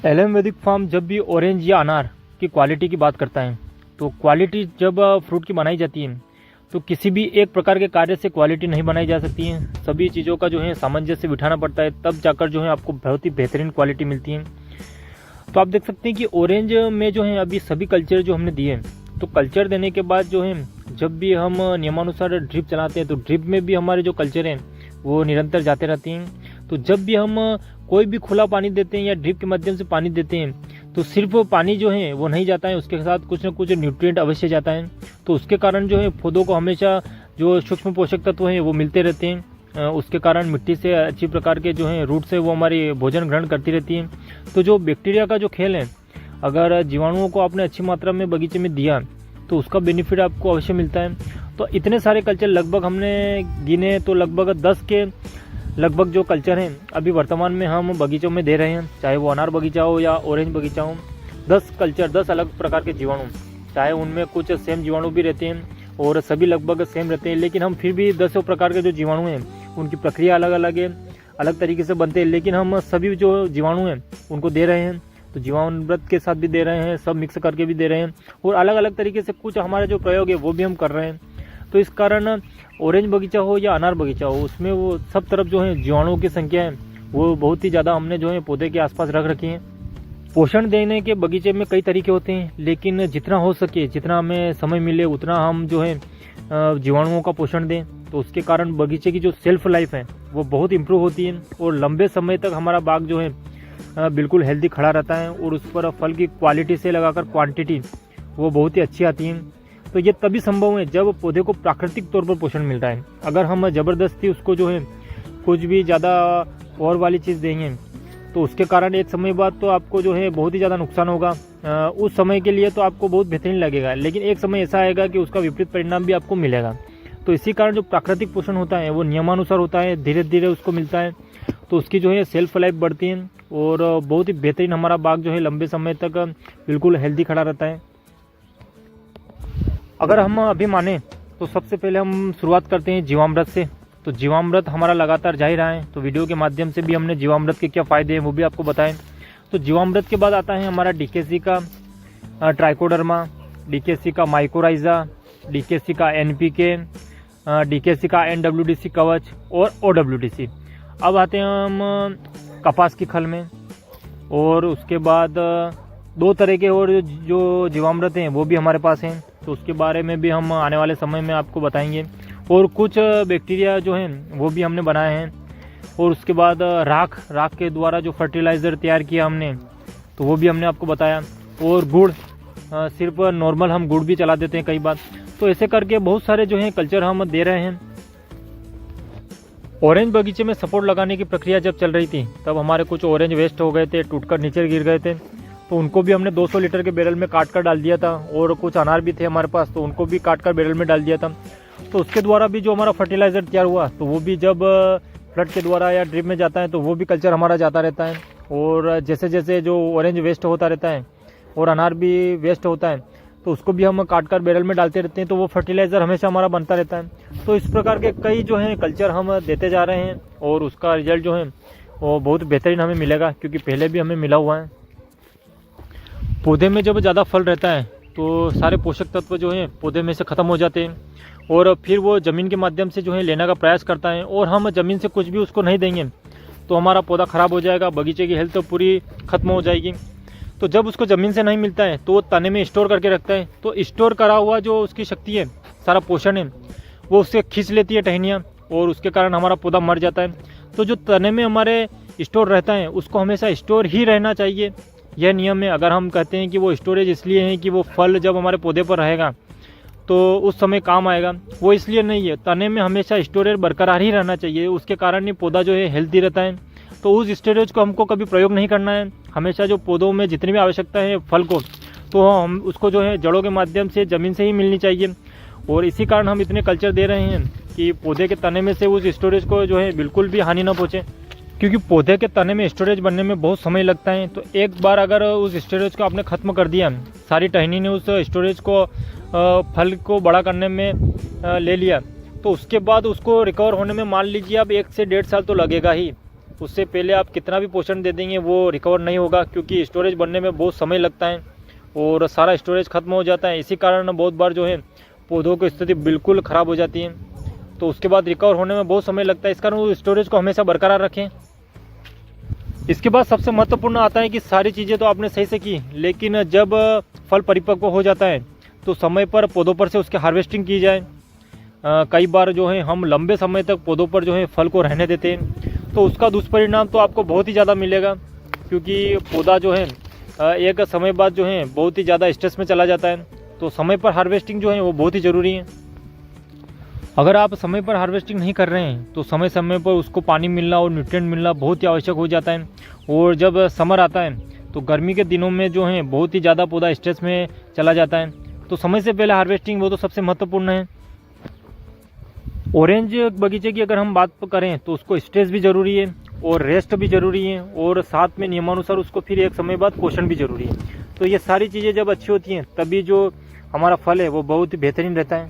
LM वैदिक farm जब भी ऑरेंज या अनार की क्वालिटी की बात करता है तो क्वालिटी जब फ्रूट की बनाई जाती है तो किसी भी एक प्रकार के कार्य से क्वालिटी नहीं बनाई जा सकती है। सभी चीज़ों का जो है सामंजस्य बिठाना पड़ता है, तब जाकर जो है आपको बहुत ही बेहतरीन क्वालिटी मिलती है। तो आप देख सकते हैं कि ऑरेंज में जो है अभी सभी कल्चर जो हमने दिए तो कल्चर देने के बाद जो है जब भी हम नियमानुसार ड्रिप चलाते हैं तो ड्रिप में भी हमारे जो कल्चर हैं वो निरंतर जाते रहते हैं। तो जब भी हम कोई भी खुला पानी देते हैं या ड्रिप के माध्यम से पानी देते हैं तो सिर्फ पानी जो है वो नहीं जाता है, उसके साथ कुछ न कुछ न्यूट्रिएंट अवश्य जाता है। तो उसके कारण जो है पौधों को हमेशा जो सूक्ष्म पोषक तत्व हैं वो मिलते रहते हैं। उसके कारण मिट्टी से अच्छी प्रकार के जो है रूट से वो हमारी भोजन ग्रहण करती रहती है। तो जो बैक्टीरिया का जो खेल है, अगर जीवाणुओं को आपने अच्छी मात्रा में बगीचे में दिया तो उसका बेनिफिट आपको अवश्य मिलता है। तो इतने सारे कल्चर लगभग हमने गिने तो लगभग 10 के लगभग जो कल्चर हैं अभी वर्तमान में हम बगीचों में दे रहे हैं, चाहे वो अनार बगीचा हो या ऑरेंज बगीचा हो। 10 कल्चर, 10 अलग प्रकार के जीवाणु, चाहे उनमें कुछ सेम जीवाणु भी रहते हैं और सभी लगभग सेम रहते हैं, लेकिन हम फिर भी 10 प्रकार के जो जीवाणु हैं उनकी प्रक्रिया अलग अलग है, अलग तरीके से बनते हैं, लेकिन हम सभी जो जीवाणु हैं उनको दे रहे हैं। तो जीवाणुव्रत के साथ भी दे रहे हैं, सब मिक्स करके भी दे रहे हैं और अलग अलग तरीके से कुछ हमारे जो प्रयोग है वो भी हम कर रहे हैं। तो इस कारण ऑरेंज बगीचा हो या अनार बगीचा हो, उसमें वो सब तरफ जो है जीवाणुओं की संख्या है वो बहुत ही ज़्यादा हमने जो है पौधे के आसपास रख रखी है। पोषण देने के बगीचे में कई तरीके होते हैं, लेकिन जितना हो सके, जितना हमें समय मिले उतना हम जो है जीवाणुओं का पोषण दें। तो उसके कारण बगीचे की जो सेल्फ लाइफ है वो बहुत इम्प्रूव होती है और लंबे समय तक हमारा बाग जो है बिल्कुल हेल्दी खड़ा रहता है और उस पर फल की क्वालिटी से लगाकर क्वांटिटी वो बहुत ही अच्छी आती है। तो ये तभी संभव है जब पौधे को प्राकृतिक तौर पर पोषण मिल रहा है। अगर हम ज़बरदस्ती उसको जो है कुछ भी ज़्यादा और वाली चीज़ देंगे तो उसके कारण एक समय बाद तो आपको जो है बहुत ही ज़्यादा नुकसान होगा। उस समय के लिए तो आपको बहुत बेहतरीन लगेगा, लेकिन एक समय ऐसा आएगा कि उसका विपरीत परिणाम भी आपको मिलेगा। तो इसी कारण जो प्राकृतिक पोषण होता है वो नियमानुसार होता है, धीरे धीरे उसको मिलता है, तो उसकी जो है सेल्फ लाइफ बढ़ती है और बहुत ही बेहतरीन हमारा बाग जो है लंबे समय तक बिल्कुल हेल्दी खड़ा रहता है। अगर हम अभी माने तो सबसे पहले हम शुरुआत करते हैं जीवामृत से। तो जीवामृत हमारा लगातार जारी रहा है, तो वीडियो के माध्यम से भी हमने जीवामृत के क्या फ़ायदे हैं वो भी आपको बताएं। तो जीवामृत के बाद आता है हमारा डीकेसी का ट्राइकोडर्मा, डीकेसी का माइकोराइजा, डीकेसी का एनपीके, डीकेसी का एनडब्ल्यूडीसी कवच और ओडब्ल्यूडीसी। अब आते हैं हम कपास की खल में, और उसके बाद 2 तरह के और जो जीवामृत हैं वो भी हमारे पास हैं, तो उसके बारे में भी हम आने वाले समय में आपको बताएंगे। और कुछ बैक्टीरिया जो हैं वो भी हमने बनाए हैं। और उसके बाद राख के द्वारा जो फर्टिलाइज़र तैयार किया हमने तो वो भी हमने आपको बताया। और गुड़, सिर्फ नॉर्मल हम गुड़ भी चला देते हैं कई बार। तो ऐसे करके बहुत सारे जो हैं कल्चर हम दे रहे हैं। ऑरेंज बगीचे में सपोर्ट लगाने की प्रक्रिया जब चल रही थी तब हमारे कुछ ऑरेंज वेस्ट हो गए थे, टूटकर नीचे गिर गए थे, तो उनको भी हमने 200 लीटर के बैरल में काट कर डाल दिया था। और कुछ अनार भी थे हमारे पास, तो उनको भी काट कर बैरल में डाल दिया था। तो उसके द्वारा भी जो हमारा फर्टिलाइज़र तैयार हुआ तो वो भी जब फ्लड के द्वारा या ड्रिप में जाता है तो वो भी कल्चर हमारा जाता रहता है। और जैसे जैसे जो ऑरेंज वेस्ट होता रहता है और अनार भी वेस्ट होता है तो उसको भी हम काट कर बैरल में डालते रहते हैं, तो वो फर्टिलाइज़र हमेशा हमारा बनता रहता है। तो इस प्रकार के कई जो हैं कल्चर हम देते जा रहे हैं और उसका रिजल्ट जो है वो बहुत बेहतरीन हमें मिलेगा, क्योंकि पहले भी हमें मिला हुआ है। पौधे में जब ज़्यादा फल रहता है तो सारे पोषक तत्व जो हैं पौधे में से ख़त्म हो जाते हैं और फिर वो ज़मीन के माध्यम से जो है लेने का प्रयास करता है, और हम ज़मीन से कुछ भी उसको नहीं देंगे तो हमारा पौधा ख़राब हो जाएगा, बगीचे की हेल्थ तो पूरी ख़त्म हो जाएगी। तो जब उसको ज़मीन से नहीं मिलता है तो वो तने में स्टोर करके रखता है, तो स्टोर करा हुआ जो उसकी शक्ति है, सारा पोषण है, वो उससे खींच लेती है टहनियाँ और उसके कारण हमारा पौधा मर जाता है। तो जो तने में हमारे स्टोर रहता है उसको हमेशा स्टोर ही रहना चाहिए, यह नियम है। अगर हम कहते हैं कि वो स्टोरेज इसलिए है कि वो फल जब हमारे पौधे पर रहेगा तो उस समय काम आएगा, वो इसलिए नहीं है। तने में हमेशा स्टोरेज बरकरार ही रहना चाहिए, उसके कारण ही पौधा जो है हेल्दी रहता है। तो उस स्टोरेज को हमको कभी प्रयोग नहीं करना है। हमेशा जो पौधों में जितनी भी आवश्यकता है फल को, तो हम उसको जो है जड़ों के माध्यम से ज़मीन से ही मिलनी चाहिए। और इसी कारण हम इतने कल्चर दे रहे हैं कि पौधे के तने में से उस स्टोरेज को जो है बिल्कुल भी हानि ना पहुँचे, क्योंकि पौधे के तने में स्टोरेज बनने में बहुत समय लगता है। तो एक बार अगर उस स्टोरेज को आपने ख़त्म कर दिया, सारी टहनी ने उस स्टोरेज को फल को बड़ा करने में ले लिया, तो उसके बाद उसको रिकवर होने में मान लीजिए अब 1 से 1.5 साल तो लगेगा ही। उससे पहले आप कितना भी पोषण दे देंगे वो रिकवर नहीं होगा, क्योंकि स्टोरेज बनने में बहुत समय लगता है और सारा स्टोरेज खत्म हो जाता है। इसी कारण बहुत बार जो है पौधों की स्थिति बिल्कुल ख़राब हो जाती है, तो उसके बाद रिकवर होने में बहुत समय लगता है। इस कारण वो स्टोरेज को हमेशा बरकरार रखें। इसके बाद सबसे महत्वपूर्ण आता है कि सारी चीज़ें तो आपने सही से की, लेकिन जब फल परिपक्व हो जाता है तो समय पर पौधों पर से उसकी हार्वेस्टिंग की जाए। कई बार जो है हम लंबे समय तक पौधों पर जो है फल को रहने देते हैं, तो उसका दुष्परिणाम तो आपको बहुत ही ज़्यादा मिलेगा, क्योंकि पौधा जो है एक समय बाद जो है बहुत ही ज़्यादा स्ट्रेस में चला जाता है। तो समय पर हार्वेस्टिंग जो है वो बहुत ही ज़रूरी है। अगर आप समय पर हार्वेस्टिंग नहीं कर रहे हैं तो समय समय पर उसको पानी मिलना और न्यूट्रिएंट मिलना बहुत ही आवश्यक हो जाता है। और जब समर आता है तो गर्मी के दिनों में जो है बहुत ही ज़्यादा पौधा स्ट्रेस में चला जाता है, तो समय से पहले हार्वेस्टिंग वो तो सबसे महत्वपूर्ण है। ऑरेंज बगीचे की अगर हम बात करें तो उसको स्ट्रेस भी ज़रूरी है और रेस्ट भी ज़रूरी है, और साथ में नियमानुसार उसको फिर एक समय बाद पोषण भी ज़रूरी है। तो ये सारी चीज़ें जब अच्छी होती हैं तभी जो हमारा फल है वो बहुत ही बेहतरीन रहता है।